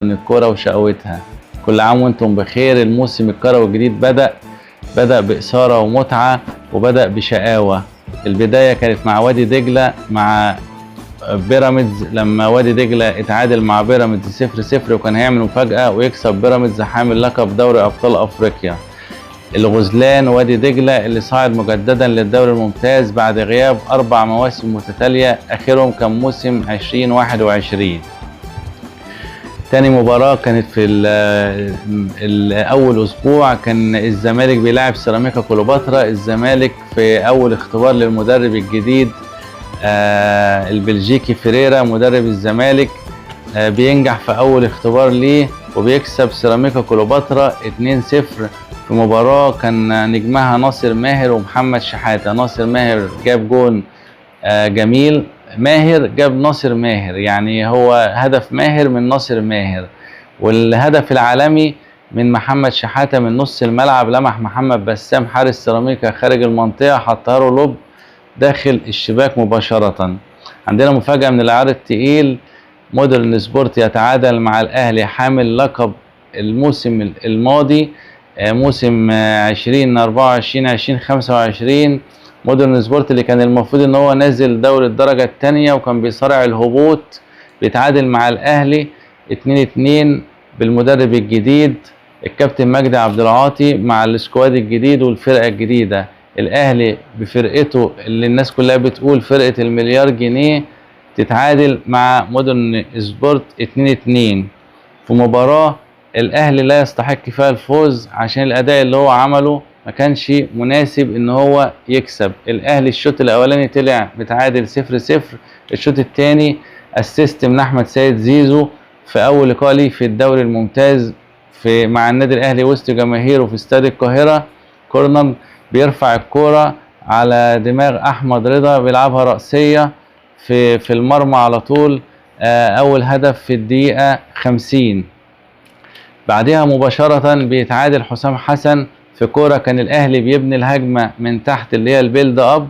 من الكرة وشقوتها. كل عام وانتم بخير. الموسم الكروي الجديد بدأ بإثارة ومتعة وبدأ بشقاوة. البداية كانت مع وادي دجلة مع بيراميدز، لما وادي دجلة اتعادل مع بيراميدز 0-0 وكان هيعمل مفاجأة ويكسب بيراميدز حامل لقب دوري أبطال أفريقيا. الغزلان وادي دجلة اللي صعد مجددا للدوري الممتاز بعد غياب 4 مواسم متتالية، آخرهم كان موسم 2021. تاني مباراة كانت في أول أسبوع، كان الزمالك بيلاعب سيراميكا كليوباترا. الزمالك في أول اختبار للمدرب الجديد البلجيكي فيريرا مدرب الزمالك، بينجح في أول اختبار ليه وبيكسب سيراميكا كليوباترا 2-0 في مباراة كان نجمها ناصر ماهر ومحمد شحاتة. ناصر ماهر جاب جون جميل، ماهر جاب ناصر ماهر، يعني هو هدف ماهر من ناصر ماهر. والهدف العالمي من محمد شحاتة من نص الملعب، لمح محمد بسام حارس سيراميكا خارج المنطقة، حطها له لوب داخل الشباك مباشرة. عندنا مفاجأة من العيار التقيل، مودرن سبورت يتعادل مع الأهلي حامل لقب الموسم الماضي موسم 2024 2025. مودرن سبورت اللي كان المفروض ان هو نازل دوري الدرجة الثانية وكان بيصارع الهبوط، بيتعادل مع الأهلي 2-2 بالمدرب الجديد الكابتن مجدي عبد العاطي مع السكواد الجديد والفرقة الجديدة. الأهلي بفرقته اللي الناس كلها بتقول فرقة المليار جنيه تتعادل مع مودرن سبورت 2-2 في مباراة الأهلي لا يستحق فيها الفوز عشان الأداء اللي هو عمله ما كانش مناسب ان هو يكسب. الأهلي الشوط الأولاني طلع متعادل 0-0، الشوط الثاني اسيست من أحمد سيد زيزو في أول لقاء ليه في الدوري الممتاز مع النادي الأهلي وسط جماهيره في استاد القاهرة. كورنر بيرفع الكورة على دماغ أحمد رضا بيلعبها رأسية في المرمى على طول، أول هدف في الدقيقة 50. بعدها مباشرة بيتعادل حسام حسن في كورة كان الأهلي بيبني الهجمة من تحت اللي هي البيلد أب،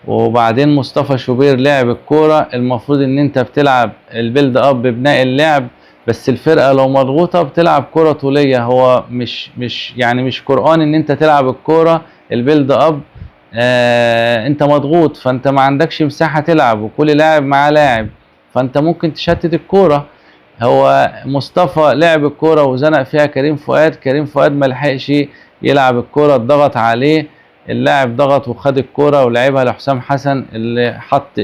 وبعدين مصطفى شوبير لعب الكورة. المفروض إن أنت بتلعب البيلد أب ببناء اللعب، بس الفرقة لو مضغوطة بتلعب كرة طولية. هو مش قرآن إن أنت تلعب الكورة البيلد أب أنت مضغوط، فأنت ما عندكش مساحة تلعب وكل لاعب معاه لاعب، فأنت ممكن تشتت الكورة. هو مصطفى لعب الكوره وزنق فيها كريم فؤاد ما لحقش يلعب الكوره، اتضغط عليه اللاعب، ضغط وخد الكوره ولعبها لحسام حسن اللي حط